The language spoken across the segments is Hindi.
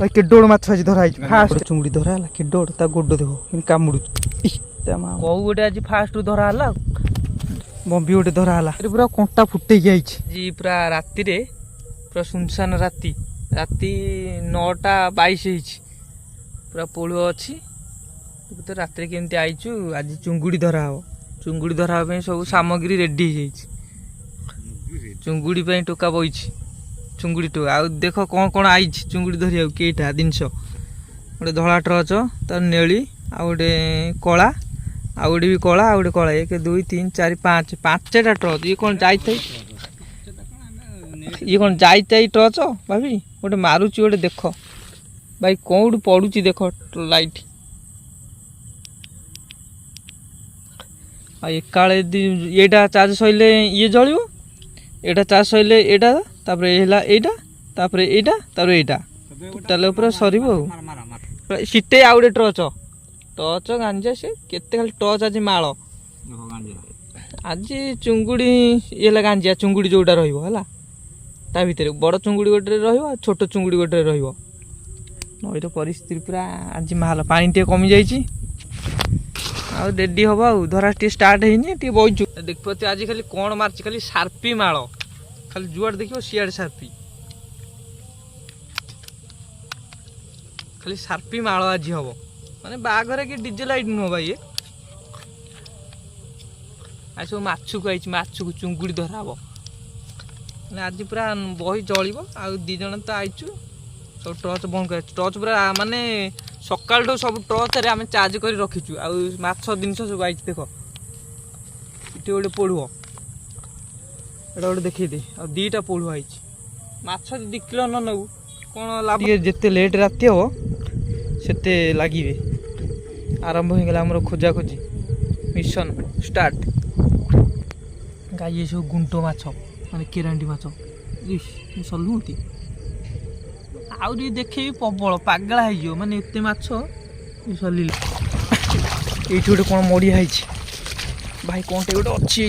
भाई केडोड़ माछ आज धरा फास्ट चुंगड़ी धरा है केडोड़ ता गोड देखो कि कामुड़ू कौ गोटे आज फास्ट धरा है बम्बी गोटे धरा है पूरा कंटा फुटे जी पूरा राति रे पूरा सुनसान राति राति 9:22 पूरा पोल अच्छी तो रात केमती आईचु आज चुंगुड़ी धरा हम चुंगुड़ी धरा सब सामग्री रेडी हो चुंगुड़ी टोका बही चुंगुड़ी टोका आ देख कौन कौन आई चुंगुड़ी धरिया कईटा जिनस गोटे धला टर्च तर नेली आ गोटे कला आ गोटे भी कला आ गोटे कला 1 2 3 4 5 5टा टर्च ये कौन जाई ये कौन जाई टर्च भाभी गोटे मारुची गोटे देख भाई कौन पड़ुची देख लाइट एकाले ये चार्ज सैले ये जल एटा चार्ज सैले एटा तापर एटा तापर एटा तापर एटा टोटाल पूरा सरीबो सीटे आ गोटे टर्च टर्च गांजा से केते खाली टर्च आज माल आज चुंगुड़ी ये गांजा चुंगुड़ी जोटा रहिबो हला ता भीतर बड़ चुंगुड़ी गोटे रहिबो छोट चुंगुड़ी गोटे रहिबो नईर परिस्थिति पूरा आज माल पानी टे कमी जाइए आ रेडी हम आ धरा टे स्टार्ट है बहीचु देखते आज खाली कौन मार्च खाली सार्पी माल खाली जुआड़ देख सियाड़े सार्पी खाली सार्पी माल आज हम माने बाघर कि डीजे लाइट नुह भाई आज सब माछ को आई माछ को चुंगुड़ी धरा हम आज पूरा बही जल आ दी जन तो आईचु सब टर्च बंद कर टर्च पूरा माने सकाल सब टर्च आम चार्ज कर रखीचु आछ जिन सब आई देख ये गोटे पोढ़ुआ एटा गोटे देखी दे आ 2टा पोढ़ुआ आई माछ 2 किलो न नौ कौन लाभ जिते लेट राति हम से लगे आरंभ हो गला खोजा खोजी मिशन स्टार्ट गाई सब गुंटो माछ माने केरांडी माछ सलु होती आउ देखे प्रबल पगला हो माने एत माछ सलिल ये गोटे कौन मड़िया है भाई कौन टे गोटे अच्छी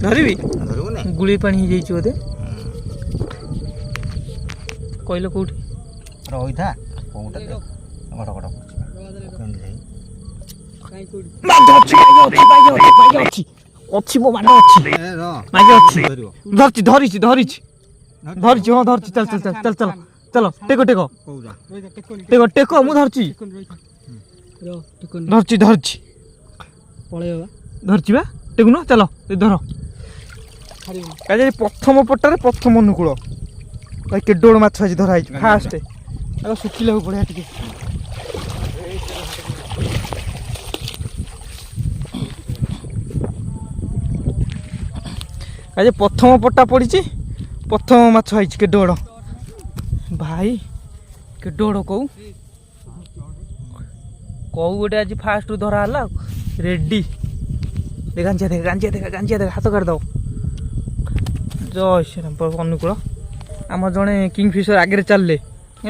धरबी गुड़ी पानी हो बोधे कहल कौट रही था अच्छी मो मान अच्छी मागे अच्छी धरची धरिची धरिची धरिची हाँ धरची चल चल चल चल चल चलो टेको टेको टेको टेको मु धरची धरची धरची धरची बा टेकु न चलो धर प्रथम पट्टारे प्रथम अनुकूल भाई केडोड़ माछ आज धरा फास्ट सुखिला बढ़िया टिके आज प्रथम पट्टा पड़ी प्रथम माछ आई केडोड़ भाई केडोड़ कौ कौ गोटे आज फास्ट धरा है रेडी गांजिया देख गांजिया देख गांजिया देख हाथ काट दो जय श्री राम अनुकूल आम जड़े किंगफिशर आगे चलले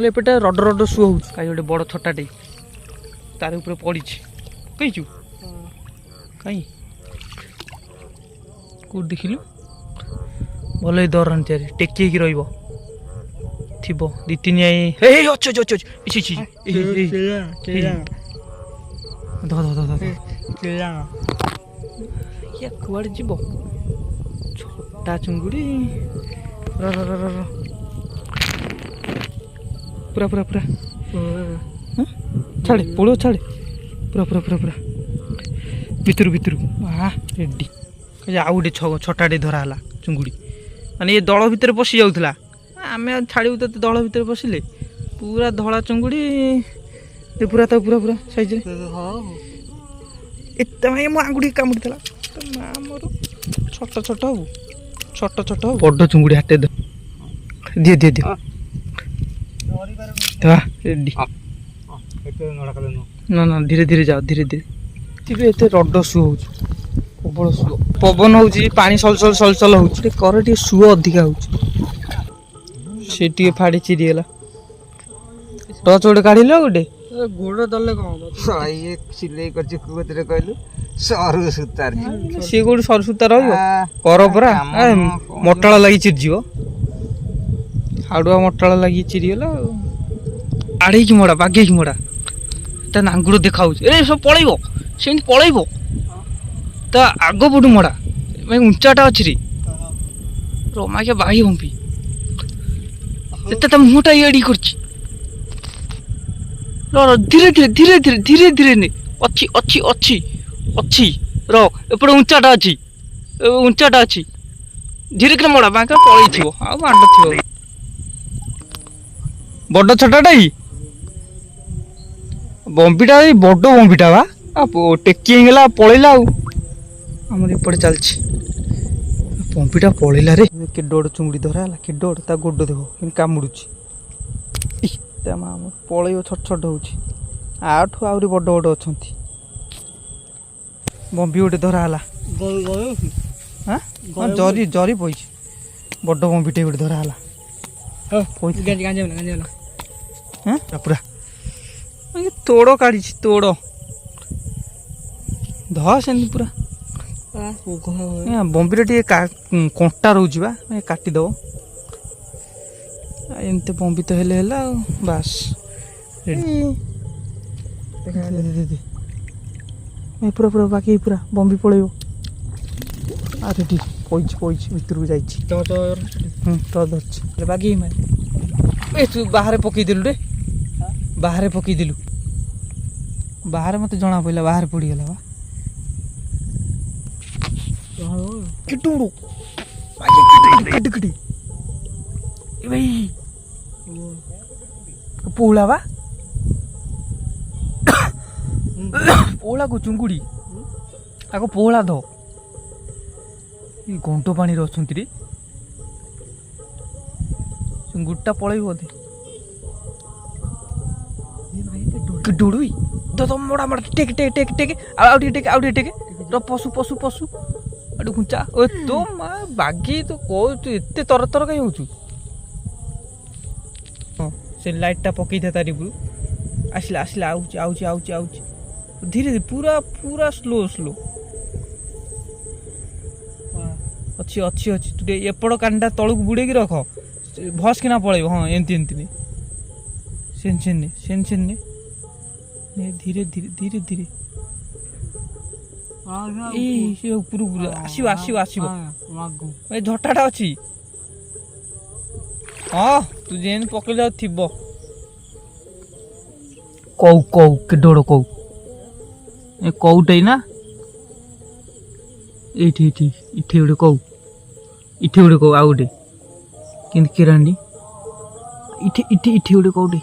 एपटे रड रड शु हो गोटे बड़ छटाटे तार ऊपर पड़ी पकईचु कहीं कौट देखिलु भल दर टेकी थी 2-3 आई अच्छे कुआड़े जीव छोटा चुंगुड़ी पूरा पूरा पूरा छाड़े पोड़ो छाड़े पूरा पूरा पूरा पूरा भितर भितर हाँ रेडी आउ गोटे छटाटे धरा है चुंगुड़ी माने ये दल भितर पशि जाऊला आम छाड़ू तो दल भितर पशिले पूरा धला चुंगुड़ी पूरा तो पूरा पूरा साइज एत मो आंगुड़ी कामुड़ी माँ मोर छोट छोट हूँ छोट छोट बड़ चुंगुड़ी हाटे दिए दिए दिए रेडी ना ना धीरे धीरे जाओ धीरे धीरे एत रड शु हो प्रबल शु पवन हो पानी सलसल सलसल हो कर शु अधिका हो फाड़ी चिरीगला टच गोटे काढ़ गोटे ଗୋଡ଼ ଦଲେ କ'ଣ ହବ? ଇଏ ସିଲେଇ କରିଛି କୋଉଥିରେ କହିଲୁ ସରୁ ସୂତାରେ ସିଏ କୋଉଠି ସରୁ ସୂତା ରହିବ କର ପରା ମୋଟାଳ ଲାଗି ଚିରିଯିବ ହାଡ଼ୁଆ ମୋଟାଳ ଲାଗି ଚିରିଗଲା ଆଉ ଆଡ଼େଇକି ମୋଡ଼ା ବାଗେଇକି ମୋଡ଼ା ତା ନାଙ୍ଗୁର ଦେଖାଉଛି ଏ ସବୁ ପଳେଇବ ସେମିତି ପଳେଇବ ତା ଆଗ ପଟୁ ମୋଡ଼ା ଉଞ୍ଚାଟା ଅଛି ରେ ରମାକେ ବାହି ହମ୍ପି ଏତେ ତା ମୁହଁଟା ଇଆଡ଼ି କରିଛି ଧୀରେ ଧୀରେ ଧୀରେ ଧୀରେ ଧୀରେ ଧୀରେ ନେ ଅଛି ଅଛି ଅଛି ଅଛି ର ଏପଟେ ଉଞ୍ଚାଟା ଅଛି ଧୀରେ କିନା ମୋଡ଼ା ବାଙ୍କା ପଳେଇଥିବ ଆଉ ମାଣ୍ଡ ଥିବ ବଡ଼ ଛୋଟଟା ବମ୍ବିଟା ଏଇ ବଡ଼ ବମ୍ବିଟା ବା ଟେକି ହେଇଗଲା ପଳେଇଲା ଆଉ ଆମର ଏପଟେ ଚାଲିଛି ବମ୍ବିଟା ପଳେଇଲା ରେ କେଡେ ବଡ଼ ଚୁଙ୍ଗୁଡ଼ି ଧରା ହେଲା କେଡେ ବଡ଼ ତା ଗୋଡ଼ ଦେଖ କେମିତି କାମୁଡ଼ୁଛି ତା ମା ପଳେଇବ ଛୋଟ ଛୋଟ ହେଉଛି ଆଠୁ ଆହୁରି ବଡ଼ ବଡ଼ ଅଛନ୍ତି ବମ୍ବି ଗୋଟେ ଧରା ହେଲା ହଁ ଜରି ଜରି ପଇଛି ବଡ଼ ବମ୍ବିଟେ ଗୋଟେ ଧରା ହେଲା ପୁରା ତୋଡ଼ କାଢ଼ିଛି ତୋଡ଼ ଧ ସେମିତି ପୁରା ବମ୍ବିରେ ଟିକେ କଣ୍ଟା ରହୁଛି ବା କାଟିଦେବ ଏମିତି ବମ୍ବି ତ ହେଲେ ହେଲା ଆଉ ବାସ୍ ପୁରା ପୁରା ବାକି ପୁରା ବମ୍ବି ପଳେଇବ ଆରେ ଠିକ୍ ପଇଛି ଭିତରକୁ ଯାଇଛି ତ ଧରିଛି ବାକି ଏ ତୁ ବାହାରେ ପକେଇଦେଲୁ ରେ ବାହାରେ ପକେଇଦେଲୁ ବାହାରେ ମତେ ଜଣା ପଡ଼ିଲା ବାହାରେ ପଡ଼ିଗଲା ବା କିଟୁଡୁ କିଟି ଏ ଭାଇ ପୋହଳା ବା ପୋହଳାକୁ ଚୁଙ୍ଗୁଡ଼ି ଆଗ ପୋହଳା ଧ ଏ ଗଣ୍ଡ ପାଣିରେ ଅଛନ୍ତି ରେ ଚୁଙ୍ଗୁଡ଼ିଟା ପଳେଇବ ବୋଧେ ଡୁଡୁଇ ତ ମୋଡ଼ା ମୋଡ଼ା ଟେକେ ଟେକେ ଟେକେ ଟେକେ ଆଉ ଟିକେ ଟେକେ ର ପଶୁ ଆଡ଼ୁ ଘୁଞ୍ଚା ଓ ତୋ ମା ବାଗି ତୁ କହୁଛୁ ଏତେ ତର କାହିଁ ହେଉଛୁ ହଁ ସେ ଲାଇଟ୍ଟା ପକେଇଥା ତାରି ଉପରୁ ଆସିଲା ଆଉଛି ଧୀରେ ପୁରା ସ୍ଲୋ ଅଛି ତୁ ଟିକେ ଏପଟ କାନଟା ତଳକୁ ବୁଡ଼େଇକି ରଖ ଭସ୍ କିନା ପଳେଇବ ହଁ ଏମିତି ସେନ୍ ଧୀରେ ଏଇ ସେ ଉପରକୁ ଆସିବ ଏ ଝଟାଟା ଅଛି ହଁ ତୁ ଯେମିତି ପକେଇଲେ ଆଉ ଥିବ କଉ କେଡେ ବଡ଼ କଉ ଏ କଉଟେ ନା ଏଇଠି ଗୋଟେ କଉ ଆଉ ଗୋଟେ କେମିତି କେରାଣ୍ଡି ଇଠି ଗୋଟେ କଉଟେ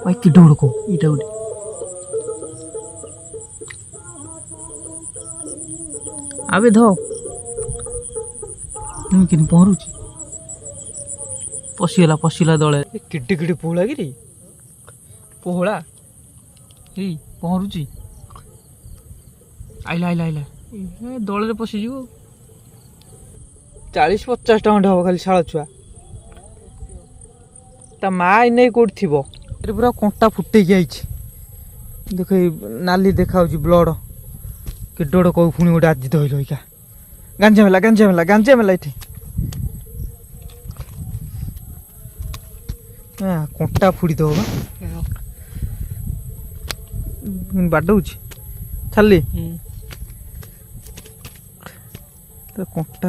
ଭାଇ କେଡେ ବଡ଼ କଉ ଏଇଟା ଗୋଟେ ଆବେ ଧ କେମିତି ପହଁରୁଛି ପଶିଗଲା ଦଳେ କେଡେ ପୋହଳା କିରେ ପୋହଳା ଏଇ ପହଁରୁଛି ଆଇଲା ଦଳରେ ପଶିଯିବ 40-50 ଟଙ୍କା ଖଣ୍ଡେ ହବ ଖାଲି ଶାଳ ଛୁଆ ତା ମା ଏନେ କୋଉଠି ଥିବ ଏରେ ପୁରା କଣ୍ଟା ଫୁଟେଇକି ଆଇଛି ଦେଖ ନାଲି ଦେଖାଉଛି ବ୍ଲଡ଼ କେଡେ ବଡ଼ କଉ ପୁଣି ଗୋଟେ ଆଜି ଧଇଲ ଏଇକା ଗାଞ୍ଜା ମେଲା ଏଠି କଣ୍ଟା ଫୁଡ଼ିଦବ ବାଡ଼ଉଛି ଛାଲି କଣ୍ଟା